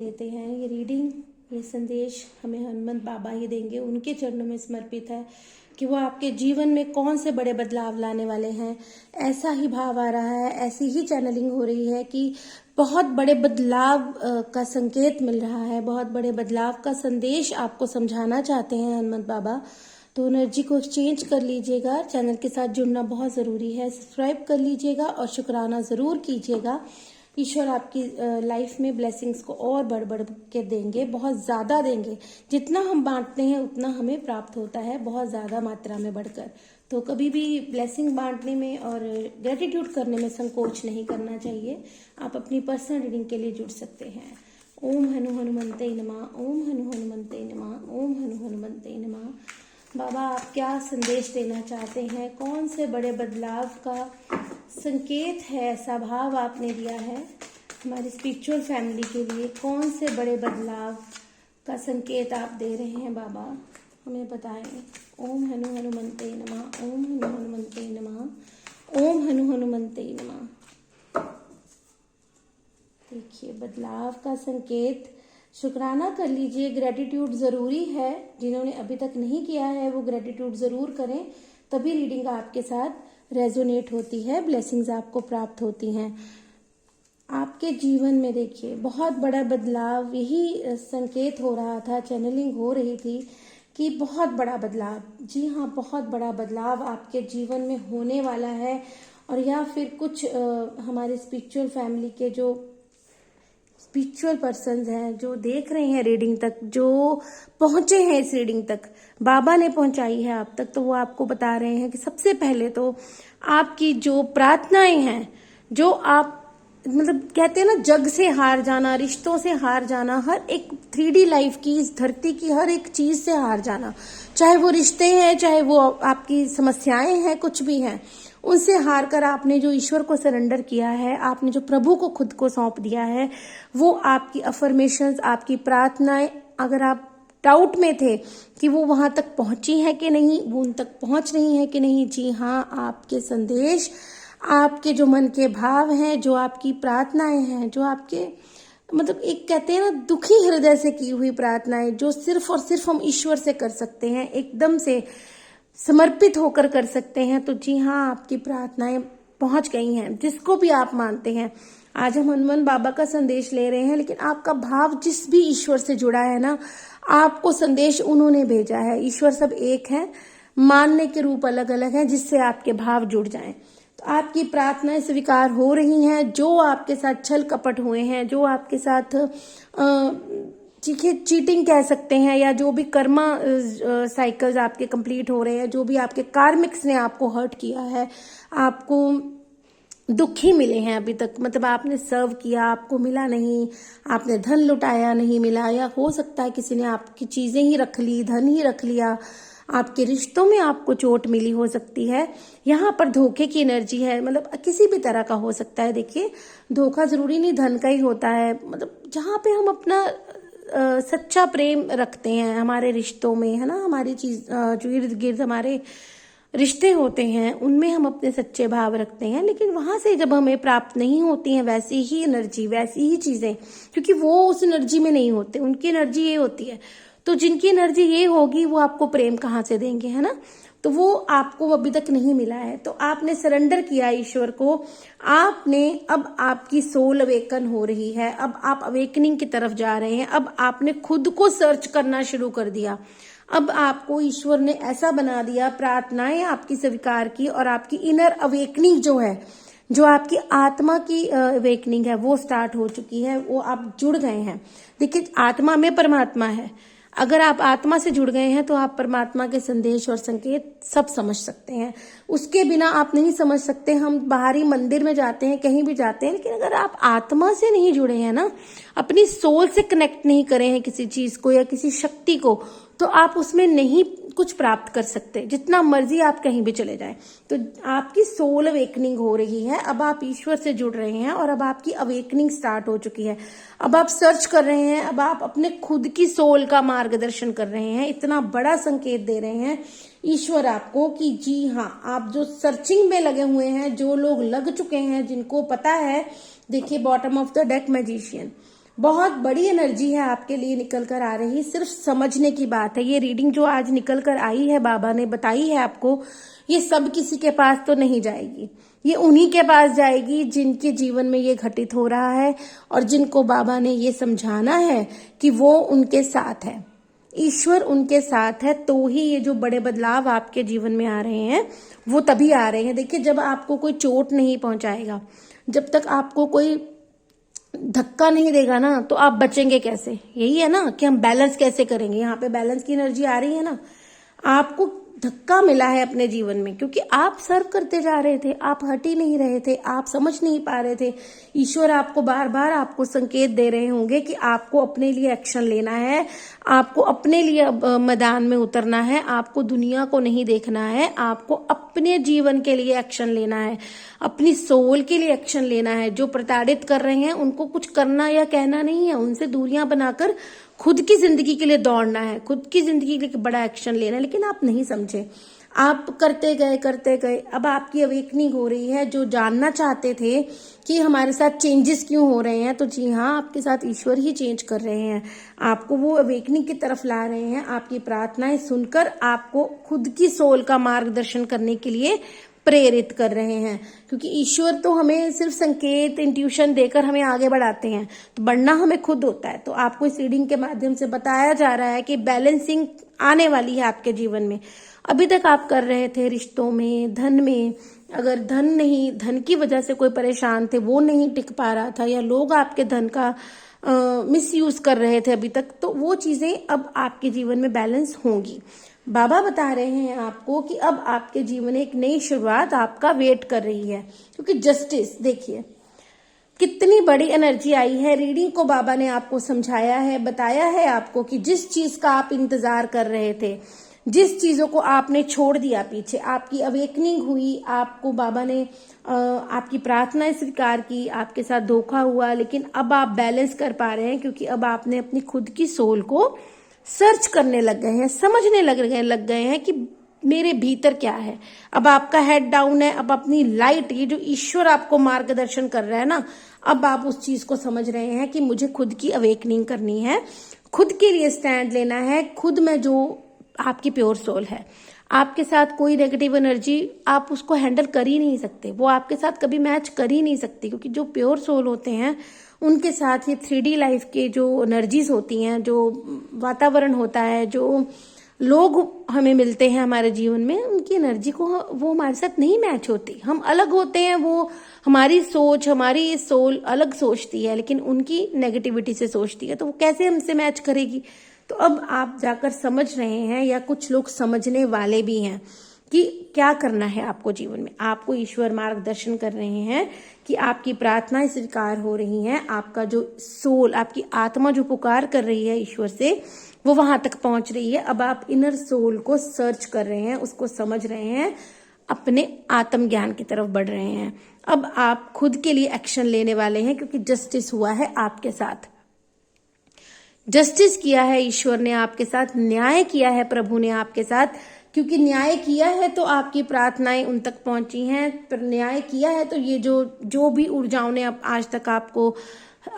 देते हैं। ये रीडिंग, ये संदेश हमें हनुमंत बाबा ही देंगे। उनके चरणों में समर्पित है कि वो आपके जीवन में कौन से बड़े बदलाव लाने वाले हैं। ऐसा ही भाव आ रहा है, ऐसी ही चैनलिंग हो रही है कि बहुत बड़े बदलाव का संकेत मिल रहा है, बहुत बड़े बदलाव का संदेश आपको समझाना चाहते हैं हनुमंत बाबा। तो एनर्जी को एक्सचेंज कर लीजिएगा। चैनल के साथ जुड़ना बहुत ज़रूरी है। सब्सक्राइब कर लीजिएगा और शुक्राना ज़रूर कीजिएगा। ईश्वर आपकी लाइफ में ब्लेसिंग्स को और बढ़ बढ़ के देंगे, बहुत ज़्यादा देंगे। जितना हम बांटते हैं उतना हमें प्राप्त होता है, बहुत ज़्यादा मात्रा में बढ़कर। तो कभी भी ब्लेसिंग बांटने में और ग्रेटिट्यूड करने में संकोच नहीं करना चाहिए। आप अपनी पर्सनल रीडिंग के लिए जुड़ सकते हैं। ओम हनु हनुमंते नमः, ओम हनु हनुमंते नमः, ओम हनु हनुमंते नमः। बाबा आप क्या संदेश देना चाहते हैं? कौन से बड़े बदलाव का संकेत है? ऐसा भाव आपने दिया है हमारी स्पिरिचुअल फैमिली के लिए। कौन से बड़े बदलाव का संकेत आप दे रहे हैं बाबा, हमें बताएं। ओम हनु हनुमंते नमः, ओम हनु हनुमंते नमः, ओम हनु हनुमंते नमः। देखिए बदलाव का संकेत। शुक्राना कर लीजिए, ग्रेटिट्यूड ज़रूरी है। जिन्होंने अभी तक नहीं किया है वो ग्रेटिट्यूड ज़रूर करें, तभी रीडिंग आपके साथ रेजोनेट होती है, ब्लेसिंग्स आपको प्राप्त होती हैं। आपके जीवन में देखिए बहुत बड़ा बदलाव, यही संकेत हो रहा था, चैनलिंग हो रही थी कि बहुत बड़ा बदलाव, जी हाँ बहुत बड़ा बदलाव आपके जीवन में होने वाला है। और या फिर कुछ हमारे स्पिरिचुअल फैमिली के जो स्पिरिचुअल पर्सन्स हैं जो देख रहे हैं रीडिंग तक, जो पहुंचे हैं इस रीडिंग तक, बाबा ने पहुंचाई है आप तक, तो वो आपको बता रहे हैं कि सबसे पहले तो आपकी जो प्रार्थनाएं हैं, जो आप मतलब कहते हैं ना जग से हार जाना, रिश्तों से हार जाना, हर एक 3D लाइफ की, इस धरती की हर एक चीज से हार जाना, चाहे वो रिश्ते हैं, चाहे वो आपकी समस्याएं हैं, कुछ भी हैं, उनसे हार कर आपने जो ईश्वर को सरेंडर किया है, आपने जो प्रभु को खुद को सौंप दिया है, वो आपकी अफर्मेशंस, आपकी प्रार्थनाएं, अगर आप डाउट में थे कि वो वहां तक पहुंची है कि नहीं, वो उन तक पहुंच रही है कि नहीं, जी हाँ आपके संदेश, आपके जो मन के भाव हैं, जो आपकी प्रार्थनाएं हैं, जो आपके मतलब एक कहते हैं ना दुखी हृदय से की हुई प्रार्थनाएं, जो सिर्फ और सिर्फ हम ईश्वर से कर सकते हैं, एकदम से समर्पित होकर कर सकते हैं, तो जी हाँ आपकी प्रार्थनाएं पहुंच गई हैं, जिसको भी आप मानते हैं। आज हम हनुमान बाबा का संदेश ले रहे हैं, लेकिन आपका भाव जिस भी ईश्वर से जुड़ा है ना, आपको संदेश उन्होंने भेजा है। ईश्वर सब एक है, मानने के रूप अलग अलग हैं, जिससे आपके भाव जुड़ जाएं। तो आपकी प्रार्थनाएं स्वीकार हो रही हैं। जो आपके साथ छल कपट हुए हैं, जो आपके साथ चीटिंग कह सकते हैं, या जो भी कर्मा साइकिल्स आपके कंप्लीट हो रहे हैं, जो भी आपके कार्मिक्स ने आपको हर्ट किया है, आपको दुखी मिले हैं अभी तक, मतलब आपने सर्व किया, आपको मिला नहीं, आपने धन लुटाया नहीं मिला, या हो सकता है किसी ने आपकी चीजें ही रख ली, धन ही रख लिया, आपके रिश्तों में आपको चोट मिली हो सकती है। यहाँ पर धोखे की एनर्जी है, मतलब किसी भी तरह का हो सकता है। देखिए धोखा जरूरी नहीं धन का ही होता है, मतलब जहाँ पे हम अपना सच्चा प्रेम रखते हैं हमारे रिश्तों में, है ना, हमारी चीज जो इर्द गिर्द हमारे रिश्ते होते हैं उनमें हम अपने सच्चे भाव रखते हैं, लेकिन वहां से जब हमें प्राप्त नहीं होती है वैसी ही एनर्जी, वैसी ही चीजें, क्योंकि वो उस एनर्जी में नहीं होते, उनकी एनर्जी ये होती है, तो जिनकी एनर्जी ये होगी वो आपको प्रेम कहाँ से देंगे, है ना। तो वो आपको अभी तक नहीं मिला है, तो आपने सरेंडर किया ईश्वर को, आपने, अब आपकी सोल अवेकन हो रही है, अब आप अवेकनिंग की तरफ जा रहे हैं, अब आपने खुद को सर्च करना शुरू कर दिया, अब आपको ईश्वर ने ऐसा बना दिया, प्रार्थनाएं आपकी स्वीकार की, और आपकी इनर अवेकनिंग जो है, जो आपकी आत्मा की अवेकनिंग है वो स्टार्ट हो चुकी है, वो आप जुड़ गए हैं। देखिए आत्मा में परमात्मा है, अगर आप आत्मा से जुड़ गए हैं तो आप परमात्मा के संदेश और संकेत सब समझ सकते हैं, उसके बिना आप नहीं समझ सकते। हम बाहरी मंदिर में जाते हैं, कहीं भी जाते हैं, लेकिन अगर आप आत्मा से नहीं जुड़े हैं ना, अपनी सोल से कनेक्ट नहीं करे हैं किसी चीज को या किसी शक्ति को, तो आप उसमें नहीं कुछ प्राप्त कर सकते, जितना मर्जी आप कहीं भी चले जाएं। तो आपकी सोल अवेकनिंग हो रही है, अब आप ईश्वर से जुड़ रहे हैं, और अब आपकी अवेकनिंग स्टार्ट हो चुकी है। अब आप सर्च कर रहे हैं, अब आप अपने खुद की सोल का मार्गदर्शन कर रहे हैं। इतना बड़ा संकेत दे रहे हैं ईश्वर आपको कि जी हाँ, आप जो सर्चिंग में लगे हुए हैं, जो लोग लग चुके हैं, जिनको पता है, देखिए bottom of the deck magician, बहुत बड़ी एनर्जी है आपके लिए निकल कर आ रही, सिर्फ समझने की बात है। ये रीडिंग जो आज निकल कर आई है, बाबा ने बताई है आपको, ये सब किसी के पास तो नहीं जाएगी, ये उन्हीं के पास जाएगी जिनके जीवन में ये घटित हो रहा है और जिनको बाबा ने ये समझाना है कि वो उनके साथ है, ईश्वर उनके साथ है। तो ही ये जो बड़े बदलाव आपके जीवन में आ रहे हैं वो तभी आ रहे हैं। देखिए, जब आपको कोई चोट नहीं पहुंचाएगा, जब तक आपको कोई धक्का नहीं देगा ना, तो आप बचेंगे कैसे? यही है ना कि हम बैलेंस कैसे करेंगे। यहाँ पे बैलेंस की एनर्जी आ रही है ना। आपको धक्का मिला है अपने जीवन में क्योंकि आप सर्व करते जा रहे थे, आप हट ही नहीं रहे थे, आप समझ नहीं पा रहे थे। ईश्वर आपको बार बार आपको संकेत दे रहे होंगे कि आपको अपने लिए एक्शन लेना है, आपको अपने लिए मैदान में उतरना है, आपको दुनिया को नहीं देखना है, आपको अपने जीवन के लिए एक्शन लेना है, अपनी सोल के लिए एक्शन लेना है। जो प्रताड़ित कर रहे हैं उनको कुछ करना या कहना नहीं है, उनसे दूरियां बनाकर खुद की जिंदगी के लिए दौड़ना है, खुद की जिंदगी के लिए बड़ा एक्शन लेना है। लेकिन आप नहीं समझे, आप करते गए। अब आपकी अवेकनिंग हो रही है। जो जानना चाहते थे कि हमारे साथ चेंजेस क्यों हो रहे हैं, तो जी हाँ, आपके साथ ईश्वर ही चेंज कर रहे हैं, आपको वो अवेकनिंग की तरफ ला रहे हैं। आपकी प्रार्थनाएं सुनकर आपको खुद की सोल का मार्गदर्शन करने के लिए प्रेरित कर रहे हैं। क्योंकि ईश्वर तो हमें सिर्फ संकेत, इंट्यूशन देकर हमें आगे बढ़ाते हैं, तो बढ़ना हमें खुद होता है। तो आपको इस रीडिंग के माध्यम से बताया जा रहा है कि बैलेंसिंग आने वाली है आपके जीवन में। अभी तक आप कर रहे थे रिश्तों में, धन में, अगर धन की वजह से कोई परेशान थे, वो नहीं टिक पा रहा था, या लोग आपके धन का मिस यूज कर रहे थे अभी तक, तो वो चीजें अब आपके जीवन में बैलेंस होंगी। बाबा बता रहे हैं आपको कि अब आपके जीवन में एक नई शुरुआत आपका वेट कर रही है। क्योंकि जस्टिस, देखिए कितनी बड़ी एनर्जी आई है। रीडिंग को बाबा ने आपको समझाया है, बताया है आपको कि जिस चीज का आप इंतजार कर रहे थे, जिस चीजों को आपने छोड़ दिया पीछे, आपकी अवेकनिंग हुई, आपको बाबा ने आपकी प्रार्थनाएं स्वीकार की, आपके साथ धोखा हुआ, लेकिन अब आप बैलेंस कर पा रहे हैं क्योंकि अब आपने अपनी खुद की सोल को सर्च करने लग गए हैं, समझने लग गए हैं कि मेरे भीतर क्या है। अब आपका हेड डाउन है, अब अपनी लाइट, ये जो ईश्वर आपको मार्गदर्शन कर रहा है ना, अब आप उस चीज को समझ रहे हैं कि मुझे खुद की अवेकनिंग करनी है, खुद के लिए स्टैंड लेना है। खुद में जो आपकी प्योर सोल है, आपके साथ कोई नेगेटिव एनर्जी, आप उसको हैंडल कर ही नहीं सकते, वो आपके साथ कभी मैच कर ही नहीं सकती। क्योंकि जो प्योर सोल होते हैं उनके साथ ये 3D लाइफ के जो एनर्जीज होती हैं, जो वातावरण होता है, जो लोग हमें मिलते हैं हमारे जीवन में, उनकी एनर्जी को वो हमारे साथ नहीं मैच होती। हम अलग होते हैं, वो हमारी सोच, हमारी सोल अलग सोचती है, लेकिन उनकी नेगेटिविटी से सोचती है, तो वो कैसे हमसे मैच करेगी। तो अब आप जाकर समझ रहे हैं, या कुछ लोग समझने वाले भी हैं कि क्या करना है आपको जीवन में। आपको ईश्वर मार्गदर्शन कर रहे हैं कि आपकी प्रार्थनाएं स्वीकार हो रही हैं, आपका जो सोल, आपकी आत्मा जो पुकार कर रही है ईश्वर से, वो वहां तक पहुंच रही है। अब आप इनर सोल को सर्च कर रहे हैं, उसको समझ रहे हैं, अपने आत्म ज्ञान की तरफ बढ़ रहे हैं। अब आप खुद के लिए एक्शन लेने वाले हैं क्योंकि जस्टिस हुआ है आपके साथ, जस्टिस किया है ईश्वर ने आपके साथ, न्याय किया है प्रभु ने आपके साथ। क्योंकि न्याय किया है तो आपकी प्रार्थनाएं उन तक पहुंची हैं, पर न्याय किया है तो ये जो भी ऊर्जाओं ने आज तक आपको,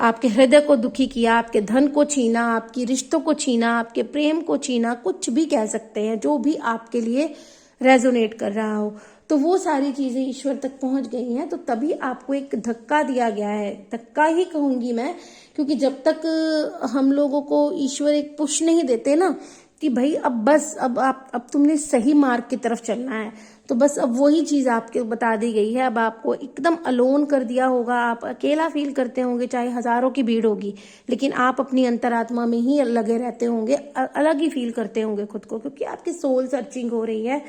आपके हृदय को दुखी किया, आपके धन को छीना, आपकी रिश्तों को छीना, आपके प्रेम को छीना, कुछ भी कह सकते हैं, जो भी आपके लिए रेजोनेट कर रहा हो, तो वो सारी चीजें ईश्वर तक पहुंच गई हैं। तो तभी आपको एक धक्का दिया गया है, धक्का ही कहूंगी मैं, क्योंकि जब तक हम लोगों को ईश्वर एक पुश नहीं देते ना कि भाई अब बस, अब तुमने सही मार्ग की तरफ चलना है, तो बस अब वही चीज आपके बता दी गई है। अब आपको एकदम अलोन कर दिया होगा, आप अकेला फील करते होंगे, चाहे हजारों की भीड़ होगी, लेकिन आप अपनी अंतरात्मा में ही लगे रहते होंगे, अलग ही फील करते होंगे खुद को, क्योंकि आपकी सोल सर्चिंग हो रही है।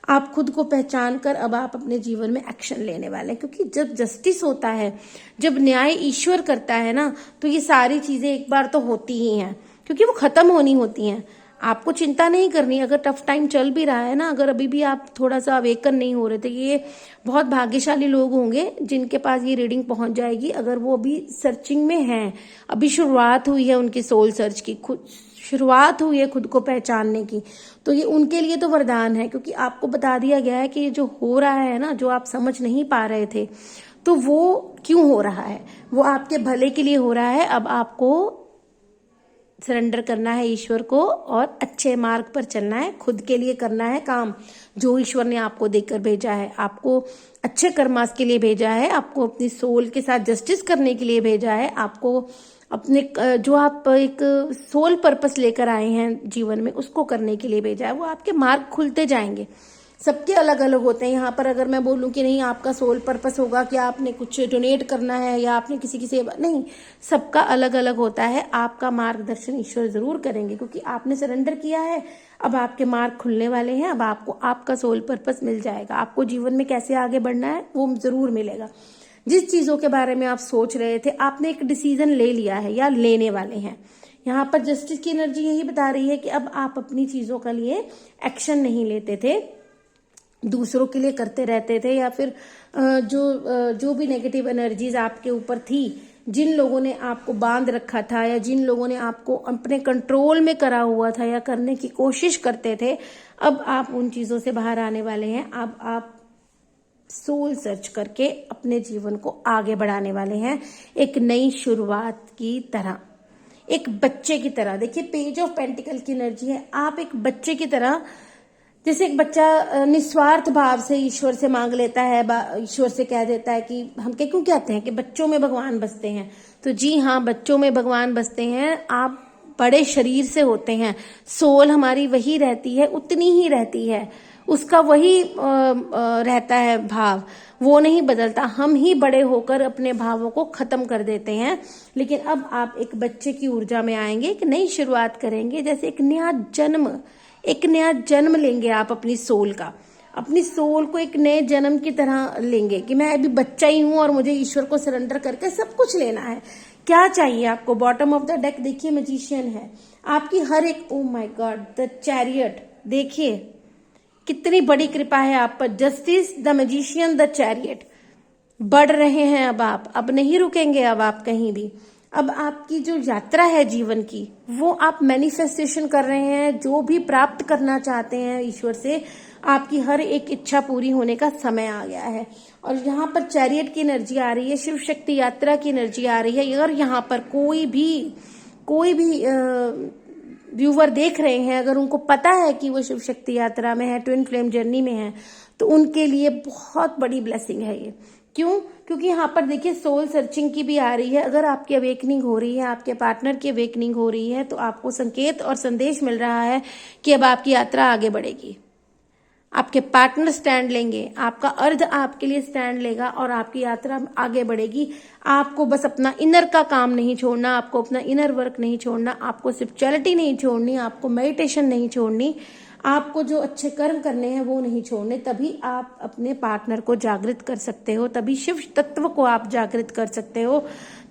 आप खुद को पहचान कर अब आप अपने जीवन में एक्शन लेने वाले हैं। क्योंकि जब जस्टिस होता है, जब न्याय ईश्वर करता है ना, तो ये सारी चीजें एक बार तो होती ही हैं, क्योंकि वो खत्म होनी होती हैं। आपको चिंता नहीं करनी। अगर टफ टाइम चल भी रहा है ना, अगर अभी भी आप थोड़ा सा अवेकन नहीं हो रहे थे, ये बहुत भाग्यशाली लोग होंगे जिनके पास ये रीडिंग पहुंच जाएगी। अगर वो अभी सर्चिंग में हैं, अभी शुरुआत हुई है उनकी सोल सर्च की, खुद शुरुआत हुई है खुद को पहचानने की, तो ये उनके लिए तो वरदान है। क्योंकि आपको बता दिया गया है कि ये जो हो रहा है ना, जो आप समझ नहीं पा रहे थे, तो वो क्यों हो रहा है? वो आपके भले के लिए हो रहा है। अब आपको सरेंडर करना है ईश्वर को और अच्छे मार्ग पर चलना है, खुद के लिए करना है काम जो ईश्वर ने आपको देकर भेजा है। आपको अच्छे कर्मास के लिए भेजा है, आपको अपनी सोल के साथ जस्टिस करने के लिए भेजा है, आपको अपने जो आप एक सोल पर्पस लेकर आए हैं जीवन में उसको करने के लिए भेजा है। वो आपके मार्ग खुलते जाएंगे। सबके अलग अलग होते हैं। यहाँ पर अगर मैं बोलूँ कि नहीं आपका सोल पर्पस होगा कि आपने कुछ डोनेट करना है या आपने किसी की सेवा, नहीं, सबका अलग अलग होता है। आपका मार्गदर्शन ईश्वर जरूर करेंगे क्योंकि आपने सरेंडर किया है। अब आपके मार्ग खुलने वाले हैं। अब आपको आपका सोल पर्पस मिल जाएगा। आपको जीवन में कैसे आगे बढ़ना है वो जरूर मिलेगा। जिस चीजों के बारे में आप सोच रहे थे, आपने एक डिसीजन ले लिया है या लेने वाले हैं। यहाँ पर जस्टिस की एनर्जी यही बता रही है कि अब आप अपनी चीजों के लिए एक्शन नहीं लेते थे, दूसरों के लिए करते रहते थे, या फिर जो भी नेगेटिव एनर्जीज आपके ऊपर थी, जिन लोगों ने आपको बांध रखा था या जिन लोगों ने आपको अपने कंट्रोल में करा हुआ था या करने की कोशिश करते थे, अब आप उन चीजों से बाहर आने वाले हैं। अब आप सोल सर्च करके अपने जीवन को आगे बढ़ाने वाले हैं एक नई शुरुआत की तरह, एक बच्चे की तरह। देखिए पेज ऑफ पेंटिकल की एनर्जी है। आप एक बच्चे की तरह, जैसे एक बच्चा निस्वार्थ भाव से ईश्वर से मांग लेता है, ईश्वर से कह देता है कि हम क्यों कहते हैं कि बच्चों में भगवान बसते हैं। तो जी हाँ, बच्चों में भगवान बसते हैं। आप बड़े शरीर से होते हैं, सोल हमारी वही रहती है, उतनी ही रहती है, उसका वही रहता है भाव, वो नहीं बदलता। हम ही बड़े होकर अपने भावों को खत्म कर देते हैं। लेकिन अब आप एक बच्चे की ऊर्जा में आएंगे, एक नई शुरुआत करेंगे, जैसे एक नया जन्म लेंगे आप अपनी सोल का। अपनी सोल को एक नए जन्म की तरह लेंगे कि मैं अभी बच्चा ही हूं और मुझे ईश्वर को सरेंडर करके सब कुछ लेना है। क्या चाहिए आपको? बॉटम ऑफ द डेक देखिए, मैजिशियन है आपकी हर एक। Oh my God, the chariot, देखिए कितनी बड़ी कृपा है आप पर। Justice, the magician, the chariot. बढ़ रहे हैं अब आप, अब नहीं रुकेंगे अब आप कहीं भी। अब आपकी जो यात्रा है जीवन की, वो आप मैनिफेस्टेशन कर रहे हैं। जो भी प्राप्त करना चाहते हैं ईश्वर से, आपकी हर एक इच्छा पूरी होने का समय आ गया है। और यहाँ पर चैरियट की एनर्जी आ रही है, शिव शक्ति यात्रा की एनर्जी आ रही है। अगर यहाँ पर कोई भी व्यूवर देख रहे हैं, अगर उनको पता है कि वो शिव शक्ति यात्रा में है, ट्विन फ्लेम जर्नी में है, तो उनके लिए बहुत बड़ी ब्लेसिंग है ये। क्यों? क्योंकि यहाँ पर देखिए सोल सर्चिंग की भी आ रही है। अगर आपकी अवेकनिंग हो रही है, आपके पार्टनर की अवेकनिंग हो रही है, तो आपको संकेत और संदेश मिल रहा है कि अब आपकी यात्रा आगे बढ़ेगी। आपके पार्टनर स्टैंड लेंगे, आपका अर्थ आपके लिए स्टैंड लेगा और आपकी यात्रा आगे बढ़ेगी। आपको बस अपना इनर का काम नहीं छोड़ना, आपको अपना इनर वर्क नहीं छोड़ना, आपको स्पिरिचुअलिटी नहीं छोड़नी, आपको मेडिटेशन नहीं छोड़नी, आपको जो अच्छे कर्म करने हैं वो नहीं छोड़ने। तभी आप अपने पार्टनर को जागृत कर सकते हो, तभी शिव तत्व को आप जागृत कर सकते हो,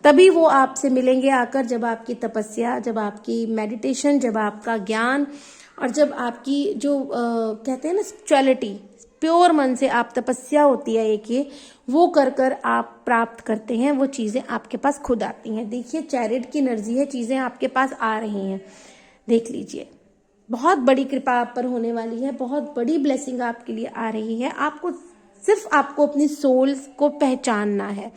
तभी वो आपसे मिलेंगे आकर, जब आपकी तपस्या, जब आपकी मेडिटेशन, जब आपका ज्ञान और जब आपकी जो कहते हैं ना स्पिरिचुअलिटी, प्योर मन से आप तपस्या होती है एक, ये वो कर कर आप प्राप्त करते हैं, वो चीजें आपके पास खुद आती हैं। देखिए चैरिट की एनर्जी है, चीजें आपके पास आ रही हैं, देख लीजिए। बहुत बड़ी कृपा आप पर होने वाली है, बहुत बड़ी ब्लेसिंग आपके लिए आ रही है। आपको अपनी सोल को पहचानना है।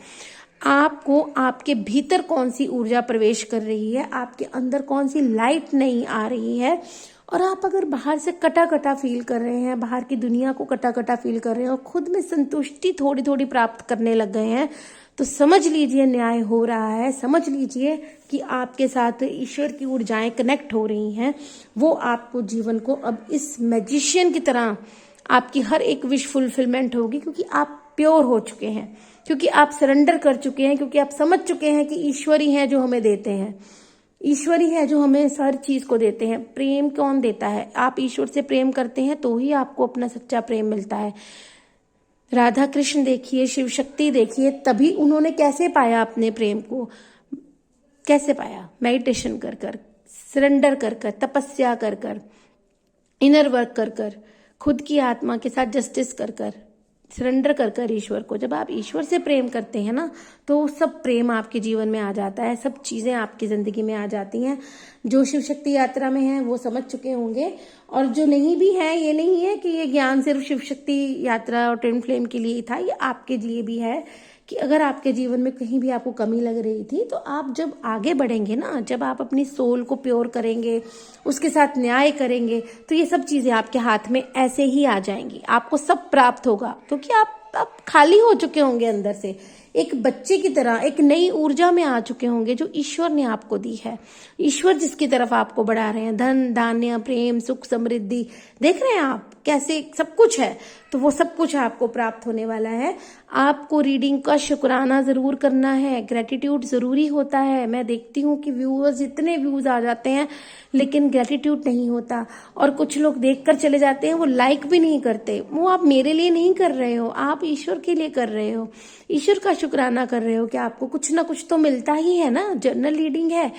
आपको आपके भीतर कौन सी ऊर्जा प्रवेश कर रही है, आपके अंदर कौन सी लाइट नहीं आ रही है। और आप अगर बाहर से कटा कटा फील कर रहे हैं, बाहर की दुनिया को कटा कटा फील कर रहे हैं और खुद में संतुष्टि थोड़ी थोड़ी प्राप्त करने लग गए हैं, तो समझ लीजिए न्याय हो रहा है। समझ लीजिए कि आपके साथ ईश्वर की ऊर्जाएं कनेक्ट हो रही हैं। वो आपको जीवन को अब इस मैजिशियन की तरह आपकी हर एक विश फुलफिलमेंट होगी, क्योंकि आप प्योर हो चुके हैं, क्योंकि आप सरेंडर कर चुके हैं, क्योंकि आप समझ चुके हैं कि ईश्वर ही है जो हमें देते हैं, ईश्वर ही है जो हमें हर चीज को देते हैं। प्रेम कौन देता है? आप ईश्वर से प्रेम करते हैं तो ही आपको अपना सच्चा प्रेम मिलता है। राधा कृष्ण देखिए, शिव शक्ति देखिए, तभी उन्होंने कैसे पाया अपने प्रेम को? कैसे पाया? मेडिटेशन कर कर, सरेंडर कर कर, तपस्या कर कर, इनर वर्क कर कर, खुद की आत्मा के साथ जस्टिस कर कर, सरेंडर कर कर ईश्वर को। जब आप ईश्वर से प्रेम करते हैं ना, तो सब प्रेम आपके जीवन में आ जाता है, सब चीजें आपकी जिंदगी में आ जाती हैं। जो शिव शक्ति यात्रा में है वो समझ चुके होंगे, और जो नहीं भी है, ये नहीं है कि ये ज्ञान सिर्फ शिव शक्ति यात्रा और ट्विन फ्लेम के लिए ही था, ये आपके लिए भी है कि अगर आपके जीवन में कहीं भी आपको कमी लग रही थी, तो आप जब आगे बढ़ेंगे ना, जब आप अपनी सोल को प्योर करेंगे, उसके साथ न्याय करेंगे, तो ये सब चीजें आपके हाथ में ऐसे ही आ जाएंगी, आपको सब प्राप्त होगा, क्योंकि आप खाली हो चुके होंगे अंदर से, एक बच्चे की तरह एक नई ऊर्जा में आ चुके होंगे जो ईश्वर ने आपको दी है। ईश्वर जिसकी तरफ आपको बढ़ा रहे हैं, धन धान्य प्रेम सुख समृद्धि, देख रहे हैं आप कैसे सब कुछ है, तो वो सब कुछ आपको प्राप्त होने वाला है। आपको रीडिंग का शुक्राना जरूर करना है, ग्रेटिट्यूड जरूरी होता है। मैं देखती हूँ कि व्यूअर्स इतने व्यूज आ जाते हैं लेकिन ग्रेटिट्यूड नहीं होता, और कुछ लोग देखकर चले जाते हैं, वो लाइक भी नहीं करते। वो आप मेरे लिए नहीं कर रहे हो, आप ईश्वर के लिए कर रहे हो, ईश्वर का शुक्राना कर रहे हो कि आपको कुछ ना कुछ तो मिलता ही है ना। जर्नल रीडिंग है,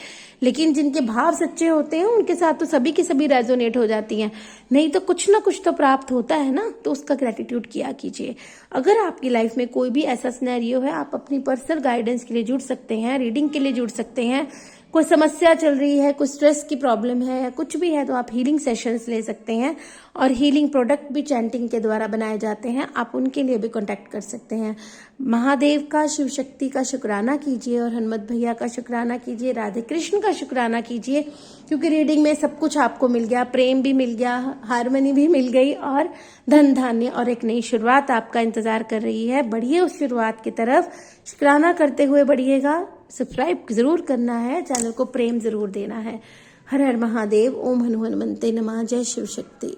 लेकिन जिनके भाव सच्चे होते हैं उनके साथ तो सभी की सभी रेजोनेट हो जाती हैं, नहीं तो कुछ ना कुछ तो प्राप्त होता है ना, तो उसका ग्रेटिट्यूड किया कीजिए। अगर आपकी लाइफ में कोई भी ऐसा सिनेरियो है, आप अपनी पर्सनल गाइडेंस के लिए जुड़ सकते हैं, रीडिंग के लिए जुड़ सकते हैं। कोई समस्या चल रही है, कोई स्ट्रेस की प्रॉब्लम है, कुछ भी है, तो आप हीलिंग सेशंस ले सकते हैं, और हीलिंग प्रोडक्ट भी चैंटिंग के द्वारा बनाए जाते हैं, आप उनके लिए भी कांटेक्ट कर सकते हैं। महादेव का, शिव शक्ति का शुक्राना कीजिए, और हनुमत भैया का शुक्राना कीजिए, राधे कृष्ण का शुक्राना कीजिए, क्योंकि रीडिंग में सब कुछ आपको मिल गया, प्रेम भी मिल गया, हारमोनी भी मिल गई, और धन धान्य और एक नई शुरुआत आपका इंतजार कर रही है। बढ़िए उस शुरुआत की तरफ, शुक्राना करते हुए बढ़िएगा। सब्सक्राइब जरूर करना है, चैनल को प्रेम जरूर देना है। हर हर महादेव, ओम हनुमन्ते नमः, जय शिव शक्ति।